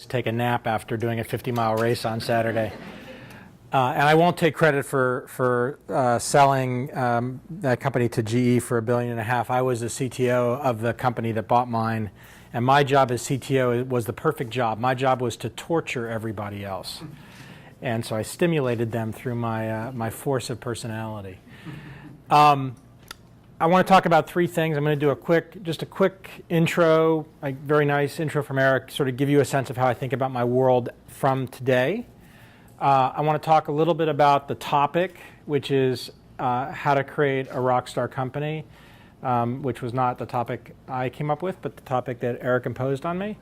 Take a nap after doing a 50-mile race on Saturday. And I won't take credit for selling that company to GE for $1.5 billion. I was the CTO of the company that bought mine, and my job as CTO was the perfect job. My job was to torture everybody else, and so I stimulated them through my force of personality. I want to talk about three things. I'm going to do just a quick intro, a very nice intro from Eric, sort of give you a sense of how I think about my world from today. I want to talk a little bit about the topic, which is how to create a rock star company, which was not the topic I came up with, but the topic that Eric imposed on me.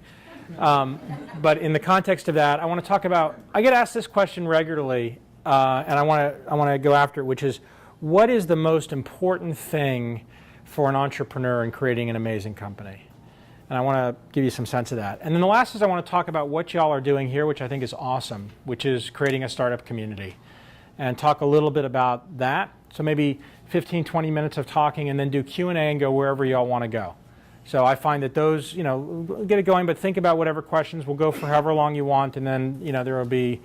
But in the context of that, I want to talk about, I get asked this question regularly, and I want to go after it, which is, what is the most important thing for an entrepreneur in creating an amazing company? And I want to give you some sense of that. And then the last is I want to talk about what y'all are doing here, which I think is awesome, which is creating a startup community, and talk a little bit about that. So maybe 15, 20 minutes of talking, and then do Q&A and go wherever y'all want to go. So I find that those, get it going, but think about whatever questions. We'll go for however long you want, and then, there will be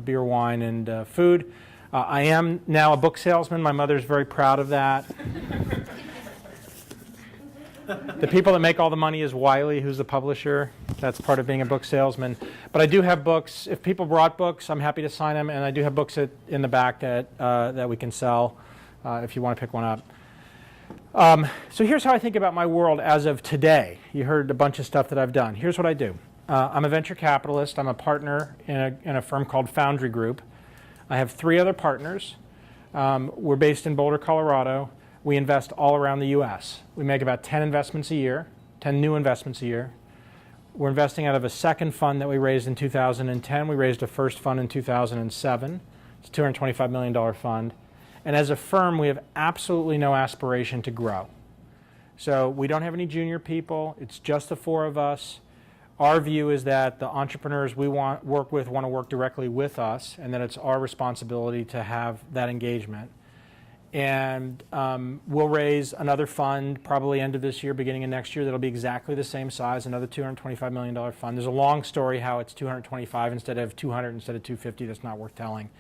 beer, wine, and food. I am now a book salesman. My mother's very proud of that. The people that make all the money is Wiley, who's the publisher. That's part of being a book salesman. But I do have books. If people brought books, I'm happy to sign them. And I do have books in the back that we can sell if you want to pick one up. So here's how I think about my world as of today. You heard a bunch of stuff that I've done. Here's what I do. I'm a venture capitalist. I'm a partner in a firm called Foundry Group. I have 3 other partners. We're based in Boulder, Colorado. We invest all around the U.S. We make about 10 investments a year, 10 new investments a year. We're investing out of a second fund that we raised in 2010. We raised a first fund in 2007. It's a $225 million fund. And as a firm, we have absolutely no aspiration to grow. So we don't have any junior people. It's just the 4 of us. Our view is that the entrepreneurs we work with want to work directly with us, and that it's our responsibility to have that engagement. And we'll raise another fund probably end of this year, beginning of next year, that'll be exactly the same size, another $225 million fund. There's a long story how it's 225 instead of 200 instead of 250. That's not worth telling.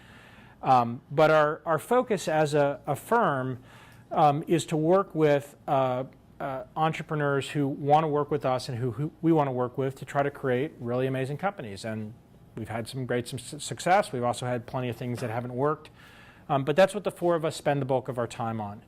But our focus as a firm is to work with entrepreneurs who want to work with us and who we want to work with to try to create really amazing companies. And we've had some great success. We've also had plenty of things that haven't worked. But that's what the 4 of us spend the bulk of our time on.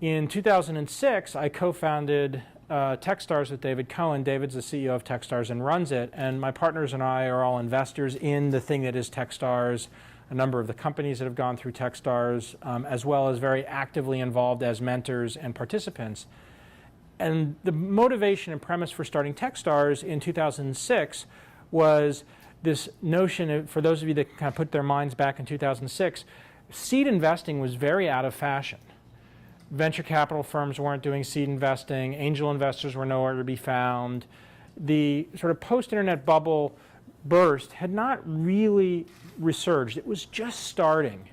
In 2006, I co-founded TechStars with David Cohen. David's the CEO of TechStars and runs it. And my partners and I are all investors in the thing that is TechStars, a number of the companies that have gone through TechStars, as well as very actively involved as mentors and participants. And the motivation and premise for starting TechStars in 2006 was this notion, for those of you that kind of put their minds back in 2006, seed investing was very out of fashion. Venture capital firms weren't doing seed investing. Angel investors were nowhere to be found. The sort of post-internet bubble burst had not really resurged. It was just starting.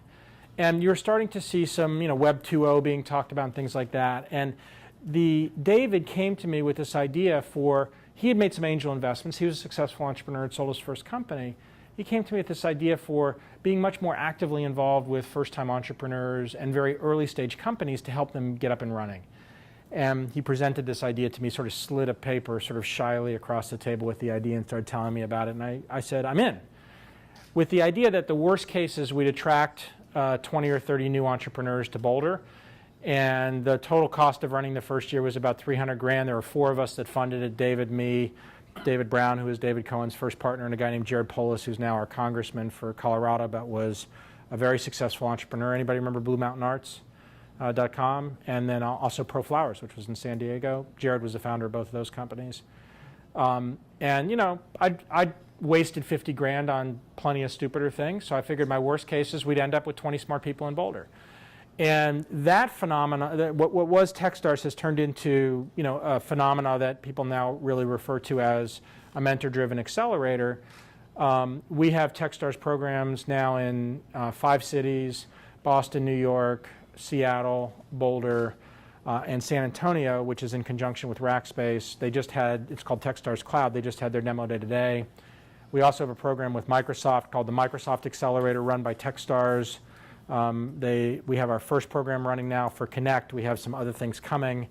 And you're starting to see some, Web 2.0 being talked about and things like that. And David came to me with this idea he had made some angel investments. He was a successful entrepreneur, had sold his first company. He came to me with this idea for being much more actively involved with first-time entrepreneurs and very early-stage companies to help them get up and running. And he presented this idea to me, sort of slid a paper sort of shyly across the table with the idea and started telling me about it. And I said, I'm in. With the idea that the worst case is we'd attract 20 or 30 new entrepreneurs to Boulder. And the total cost of running the first year was about $300,000. There were 4 of us that funded it, David, me, David Brown, who was David Cohen's first partner, and a guy named Jared Polis, who's now our congressman for Colorado, but was a very successful entrepreneur. Anybody remember BlueMountainArts.com? And then also Pro Flowers, which was in San Diego. Jared was the founder of both of those companies. I wasted $50,000 on plenty of stupider things, so I figured my worst case is we'd end up with 20 smart people in Boulder. And that phenomena, what was TechStars, has turned into a phenomena that people now really refer to as a mentor-driven accelerator. We have TechStars programs now in 5 cities: Boston, New York, Seattle, Boulder, and San Antonio, which is in conjunction with Rackspace. They just had, it's called TechStars Cloud, they just had their demo day today. We also have a program with Microsoft called the Microsoft Accelerator run by TechStars. We have our first program running now for Connect. We have some other things coming.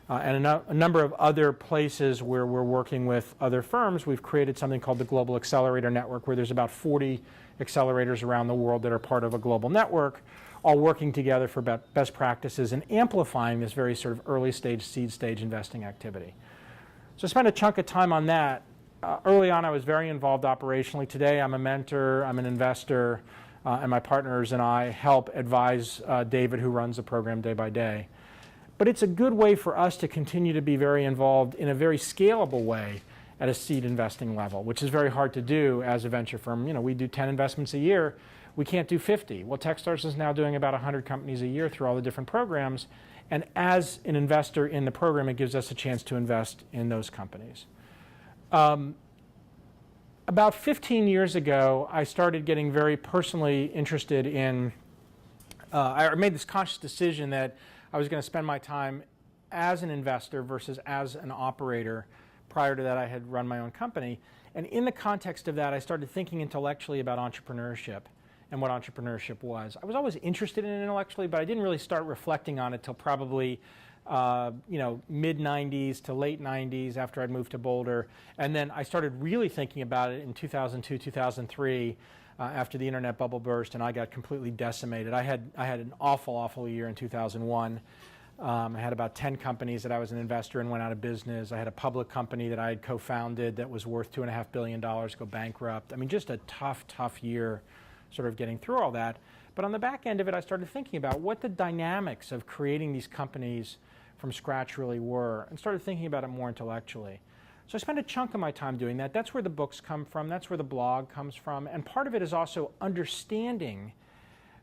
And a number of other places where we're working with other firms. We've created something called the Global Accelerator Network, where there's about 40 accelerators around the world that are part of a global network, all working together for best practices and amplifying this very sort of early stage, seed stage investing activity. So I spent a chunk of time on that. Early on, I was very involved operationally. Today, I'm a mentor, I'm an investor, and my partners and I help advise David, who runs the program day by day. But it's a good way for us to continue to be very involved in a very scalable way at a seed investing level, which is very hard to do as a venture firm. You know, we do 10 investments a year. We can't do 50. Well, TechStars is now doing about 100 companies a year through all the different programs. And as an investor in the program, it gives us a chance to invest in those companies. About 15 years ago, I started getting very personally interested in, I made this conscious decision that I was going to spend my time as an investor versus as an operator. Prior to that, I had run my own company. And in the context of that, I started thinking intellectually about entrepreneurship and what entrepreneurship was. I was always interested in it intellectually, but I didn't really start reflecting on it till probably mid-90s to late 90s after I'd moved to Boulder. And then I started really thinking about it in 2002, 2003, after the internet bubble burst and I got completely decimated. I had an awful year in 2001. I had about 10 companies that I was an investor in went out of business. I had a public company that I had co-founded that was worth $2.5 billion go bankrupt. I mean, just a tough year sort of getting through all that. But on the back end of it, I started thinking about what the dynamics of creating these companies from scratch really were and started thinking about it more intellectually. So I spent a chunk of my time doing that. That's where the books come from. That's where the blog comes from. And part of it is also understanding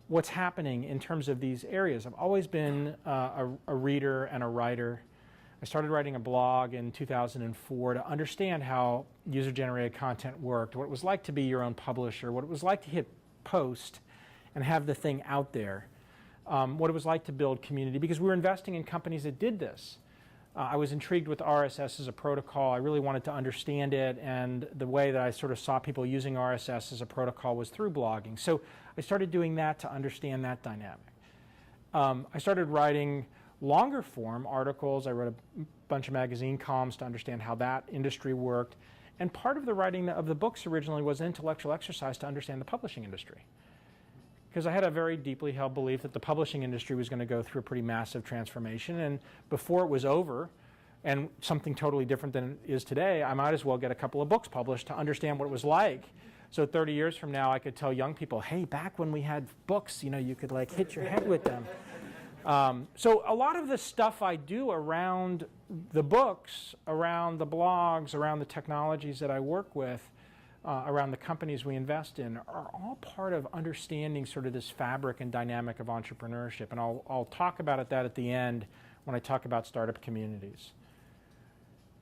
what's happening in terms of these areas. I've always been a reader and a writer. I started writing a blog in 2004 to understand how user-generated content worked, what it was like to be your own publisher, what it was like to hit post and have the thing out there, what it was like to build community, because we were investing in companies that did this. I was intrigued with RSS as a protocol. I really wanted to understand it, and the way that I sort of saw people using RSS as a protocol was through blogging. So I started doing that to understand that dynamic. I started writing longer form articles. I wrote a bunch of magazine columns to understand how that industry worked. And part of the writing of the books originally was an intellectual exercise to understand the publishing industry. Because I had a very deeply held belief that the publishing industry was going to go through a pretty massive transformation. And before it was over, and something totally different than it is today, I might as well get a couple of books published to understand what it was like. So 30 years from now, I could tell young people, hey, back when we had books, you know, you could like hit your head with them. So a lot of the stuff I do around the books, around the blogs, around the technologies that I work with, around the companies we invest in, are all part of understanding sort of this fabric and dynamic of entrepreneurship. And I'll talk about that at the end when I talk about startup communities.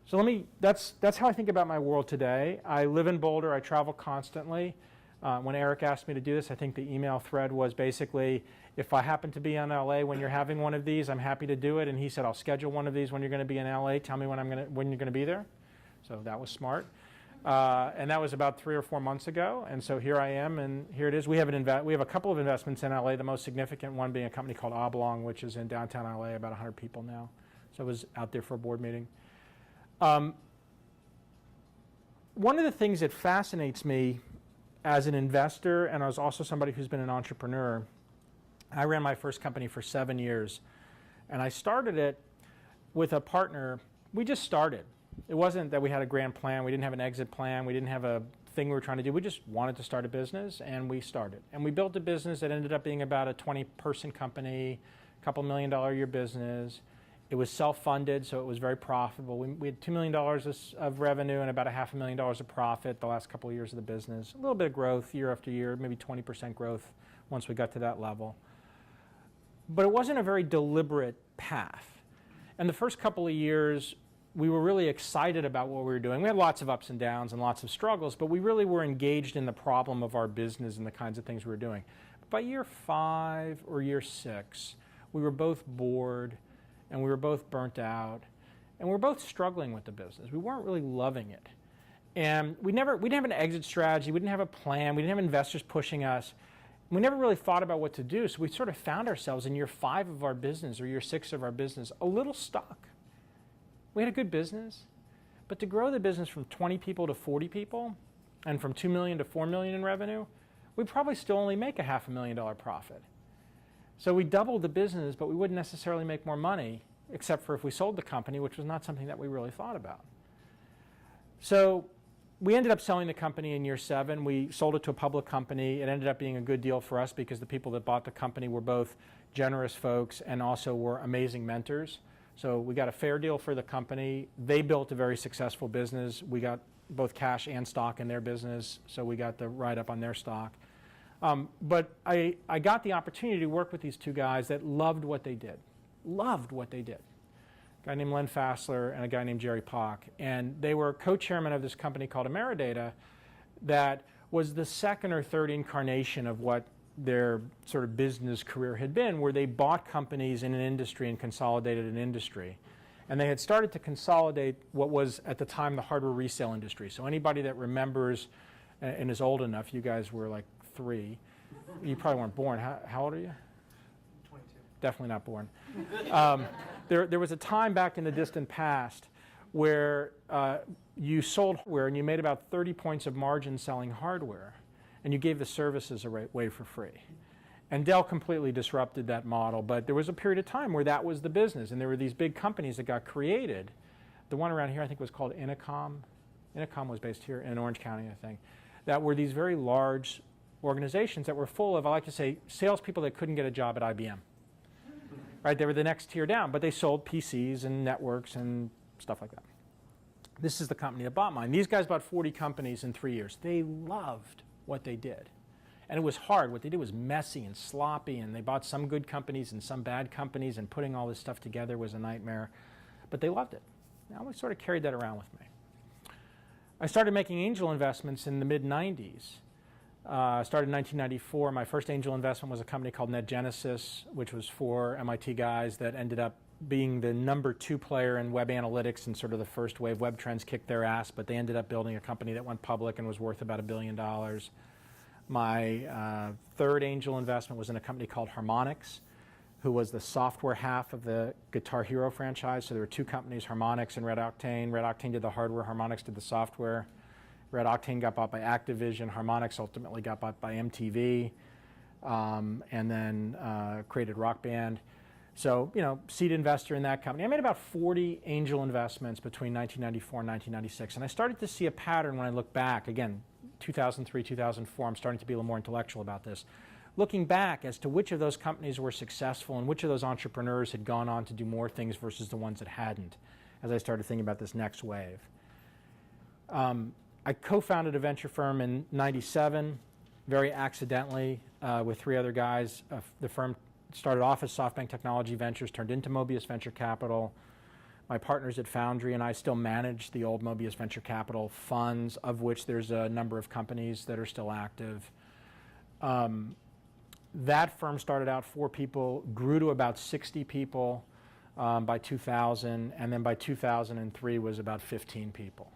So that's how I think about my world today. I live in Boulder. I travel constantly. When Eric asked me to do this, I think the email thread was basically, if I happen to be in LA when you're having one of these, I'm happy to do it. And he said, I'll schedule one of these when you're going to be in LA. Tell me when you're going to be there. So that was smart. And that was about 3 or 4 months ago. And so here I am, and here it is. We have a couple of investments in LA, the most significant one being a company called Oblong, which is in downtown LA, about 100 people now. So I was out there for a board meeting. One of the things that fascinates me as an investor, and as also somebody who's been an entrepreneur, I ran my first company for 7 years. And I started it with a partner. We just started. It wasn't that we had a grand plan. We didn't have an exit plan. We didn't have a thing we were trying to do. We just wanted to start a business, and we started. And we built a business that ended up being about a 20-person company, a couple $1 million a year business. It was self-funded, so it was very profitable. We had $2 million of revenue and about $500,000 of profit the last couple of years of the business. A little bit of growth year after year, maybe 20% growth once we got to that level. But it wasn't a very deliberate path. And the first couple of years, we were really excited about what we were doing. We had lots of ups and downs and lots of struggles, but we really were engaged in the problem of our business and the kinds of things we were doing. But by year 5 or year 6, we were both bored, and we were both burnt out, and we were both struggling with the business. We weren't really loving it. And we didn't have an exit strategy, we didn't have a plan, we didn't have investors pushing us. We never really thought about what to do, so we sort of found ourselves in year 5 of our business or year 6 of our business a little stuck. We had a good business, but to grow the business from 20 people to 40 people and from 2 million to 4 million in revenue, we'd probably still only make a $500,000 profit. So we doubled the business, but we wouldn't necessarily make more money, except for if we sold the company, which was not something that we really thought about. So we ended up selling the company in year 7. We sold it to a public company. It ended up being a good deal for us because the people that bought the company were both generous folks and also were amazing mentors. So we got a fair deal for the company. They built a very successful business. We got both cash and stock in their business, so we got the write-up on their stock. But I got the opportunity to work with these 2 guys that loved what they did. Loved what they did. A guy named Len Fassler and a guy named Jerry Pock. And they were co-chairman of this company called Ameridata that was the 2nd or 3rd incarnation of what their sort of business career had been, where they bought companies in an industry and consolidated an industry. And they had started to consolidate what was at the time the hardware resale industry. So anybody that remembers and is old enough, you guys were like 3. You probably weren't born. How old are you? Definitely not born. There was a time back in the distant past where you sold hardware and you made about 30 points of margin selling hardware, and you gave the services away for free. And Dell completely disrupted that model, but there was a period of time where that was the business, and there were these big companies that got created. The one around here I think was called Intercom. Intercom was based here in Orange County, I think. That were these very large organizations that were full of, I like to say, salespeople that couldn't get a job at IBM. Right, they were the next tier down, but they sold PCs and networks and stuff like that. This is the company that bought mine. These guys bought 40 companies in 3 years. They loved what they did. And it was hard. What they did was messy and sloppy, and they bought some good companies and some bad companies, and putting all this stuff together was a nightmare. But they loved it. I always sort of carried that around with me. I started making angel investments in the mid-90s. I started in 1994. My first angel investment was a company called NetGenesis, which was 4 MIT guys that ended up being the number 2 player in web analytics, and sort of the first wave. Web trends kicked their ass, but they ended up building a company that went public and was worth about $1 billion. My 3rd angel investment was in a company called Harmonix, who was the software half of the Guitar Hero franchise. So there were 2 companies, Harmonix and Red Octane. Red Octane did the hardware, Harmonix did the software. Red Octane got bought by Activision. Harmonix ultimately got bought by MTV, and then created Rock Band. So, seed investor in that company. I made about 40 angel investments between 1994 and 1996. And I started to see a pattern when I look back. Again, 2003, 2004, I'm starting to be a little more intellectual about this. Looking back as to which of those companies were successful and which of those entrepreneurs had gone on to do more things versus the ones that hadn't, as I started thinking about this next wave. I co-founded a venture firm in '97, very accidentally, with 3 other guys. The firm started off as SoftBank Technology Ventures, turned into Mobius Venture Capital. My partners at Foundry and I still manage the old Mobius Venture Capital funds, of which there's a number of companies that are still active. That firm started out 4 people, grew to about 60 people by 2000, and then by 2003 was about 15 people.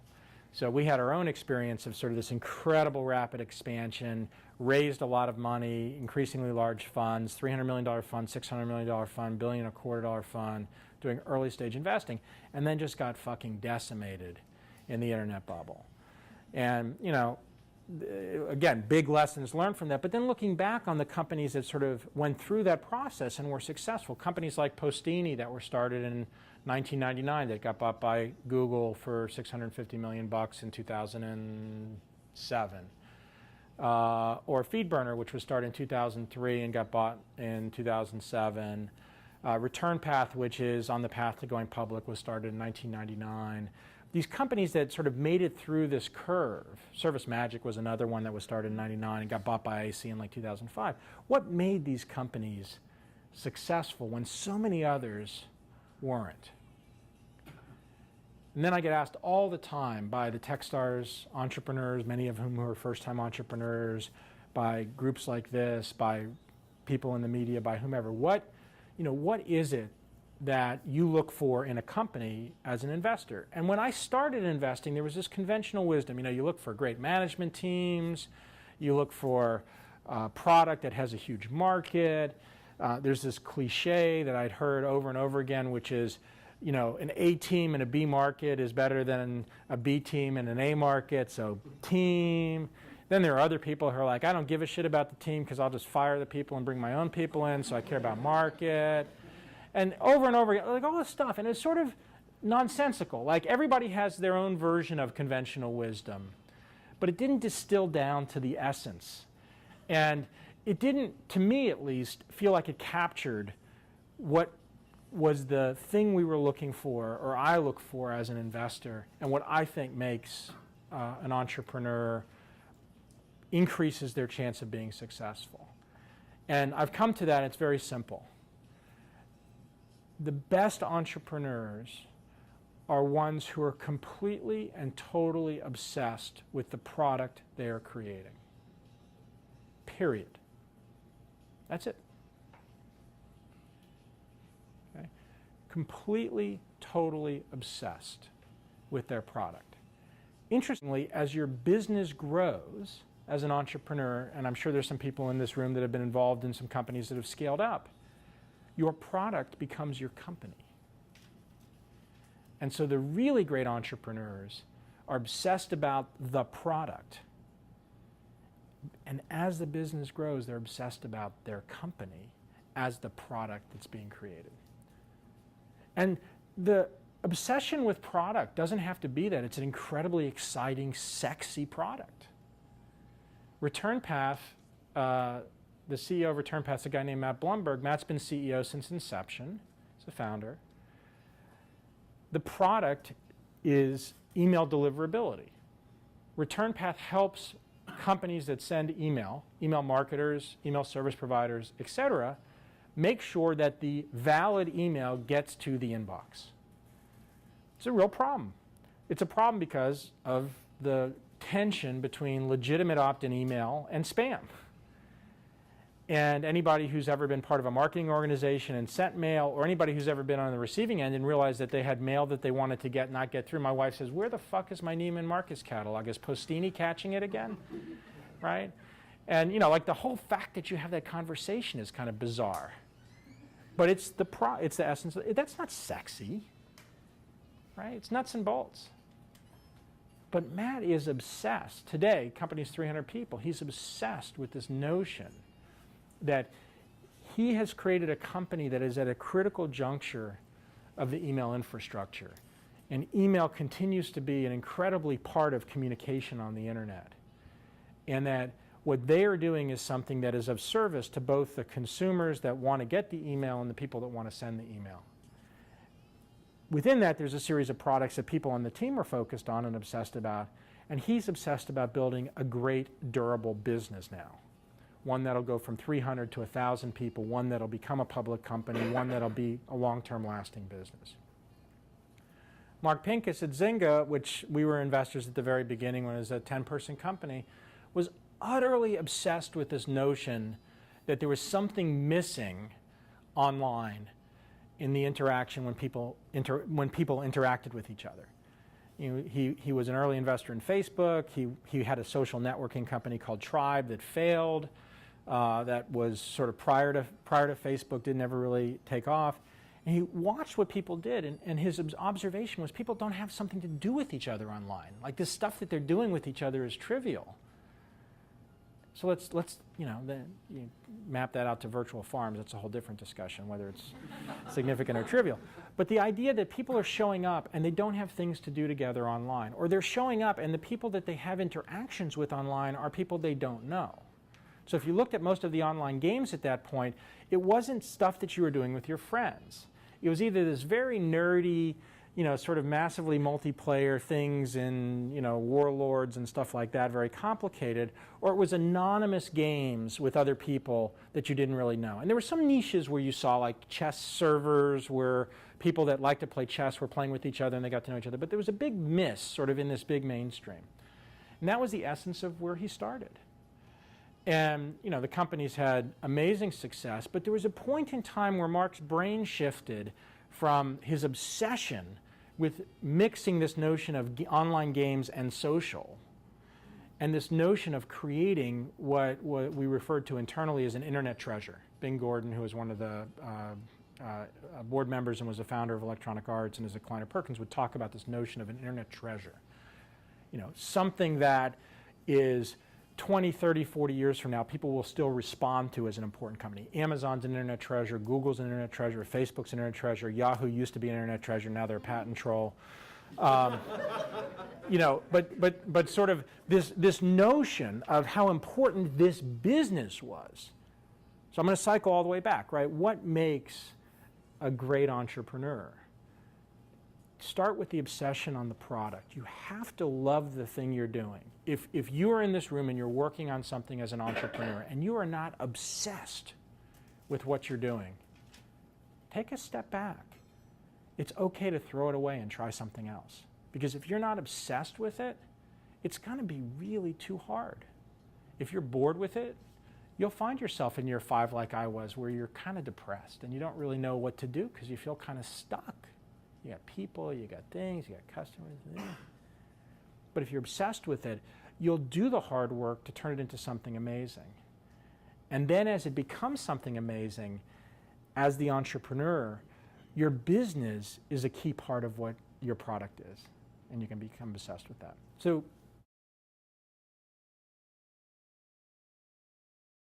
So we had our own experience of sort of this incredible rapid expansion, raised a lot of money, increasingly large funds, $300 million fund, $600 million fund, $1.25 billion fund, doing early stage investing, and then just got fucking decimated in the internet bubble. And, again, big lessons learned from that. But then looking back on the companies that sort of went through that process and were successful, companies like Postini that were started in 1999 that got bought by Google for $650 million in 2007. Or FeedBurner, which was started in 2003 and got bought in 2007. Return Path, which is on the path to going public, was started in 1999. These companies that sort of made it through this curve. Service Magic was another one that was started in 99 and got bought by IAC in like 2005. What made these companies successful when so many others weren't? And then I get asked all the time by the TechStars entrepreneurs, many of whom are first-time entrepreneurs, by groups like this, by people in the media, by whomever, what is it that you look for in a company as an investor. And when I started investing, there was this conventional wisdom. You look for great management teams, you look for a product that has a huge market. There's this cliche that I'd heard over and over again, which is, an A team in a B market is better than a B team in an A market, so team. Then there are other people who are like, I don't give a shit about the team because I'll just fire the people and bring my own people in, so I care about market. And over again, like all this stuff. And it's sort of nonsensical. Like everybody has their own version of conventional wisdom. But it didn't distill down to the essence. And it didn't, to me at least, feel like it captured what was the thing we were looking for, or I look for as an investor, and what I think makes an entrepreneur increases their chance of being successful. And I've come to that, it's very simple. The best entrepreneurs are ones who are completely and totally obsessed with the product they are creating. Period. That's it. Okay? Completely, totally obsessed with their product. Interestingly, as your business grows as an entrepreneur, and I'm sure there's some people in this room that have been involved in some companies that have scaled up, your product becomes your company. And so the really great entrepreneurs are obsessed about the product. And as the business grows, they're obsessed about their company as the product that's being created. And the obsession with product doesn't have to be that it's an incredibly exciting, sexy product. ReturnPath, the CEO of ReturnPath is a guy named Matt Blumberg. Matt's been CEO since inception. He's the founder. The product is email deliverability. ReturnPath helps companies that send email marketers, email service providers, etc., make sure that the valid email gets to the inbox. It's a real problem. It's a problem because of the tension between legitimate opt-in email and spam. And anybody who's ever been part of a marketing organization and sent mail, or anybody who's ever been on the receiving end and realized that they had mail that they wanted to get not get through, my wife says, where the fuck is my Neiman Marcus catalog? Is Postini catching it again? Right? And like the whole fact that you have that conversation is kind of bizarre. But it's the essence. That's not sexy. Right? It's nuts and bolts. But Matt is obsessed. Today, company's 300 people. He's obsessed with this notion that he has created a company that is at a critical juncture of the email infrastructure. And email continues to be an incredibly part of communication on the internet. And that what they are doing is something that is of service to both the consumers that want to get the email and the people that want to send the email. Within that, there's a series of products that people on the team are focused on and obsessed about. And he's obsessed about building a great, durable business now. One that'll go from 300 to 1,000 people, one that'll become a public company, one that'll be a long-term lasting business. Mark Pincus at Zynga, which we were investors at the very beginning when it was a 10-person company, was utterly obsessed with this notion that there was something missing online in the interaction when people interacted with each other. He was an early investor in Facebook. He had a social networking company called Tribe that failed. That was sort of prior to Facebook, didn't ever really take off. And he watched what people did, and his observation was people don't have something to do with each other online. Like this stuff that they're doing with each other is trivial. So let's you map that out to virtual farms. That's a whole different discussion, whether it's significant or trivial. But the idea that people are showing up and they don't have things to do together online, or they're showing up and the people that they have interactions with online are people they don't know. So if you looked at most of the online games at that point, it wasn't stuff that you were doing with your friends. It was either this very nerdy, sort of massively multiplayer things in, warlords and stuff like that, very complicated, or it was anonymous games with other people that you didn't really know. And there were some niches where you saw like chess servers where people that like to play chess were playing with each other and they got to know each other. But there was a big miss sort of in this big mainstream. And that was the essence of where he started. And, the company's had amazing success, but there was a point in time where Mark's brain shifted from his obsession with mixing this notion of online games and social, and this notion of creating what we referred to internally as an internet treasure. Bing Gordon, who was one of the board members and was the founder of Electronic Arts and is a Kleiner Perkins, would talk about this notion of an internet treasure. You know, something that is 20, 30, 40 years from now, people will still respond to as an important company. Amazon's an internet treasure, Google's an internet treasure, Facebook's an internet treasure, Yahoo used to be an internet treasure, now they're a patent troll. You know, but sort of this notion of how important this business was. So I'm going to cycle all the way back, right? What makes a great entrepreneur? Start with the obsession on the product. You have to love the thing you're doing. If you are in this room and you're working on something as an entrepreneur and you are not obsessed with what you're doing, take a step back. It's okay to throw it away and try something else. Because if you're not obsessed with it, it's going to be really too hard. If you're bored with it, you'll find yourself in year 5 like I was, where you're kind of depressed and you don't really know what to do because you feel kind of stuck. You got people, you got things, you got customers. But if you're obsessed with it, you'll do the hard work to turn it into something amazing. And then as it becomes something amazing, as the entrepreneur, your business is a key part of what your product is. And you can become obsessed with that. So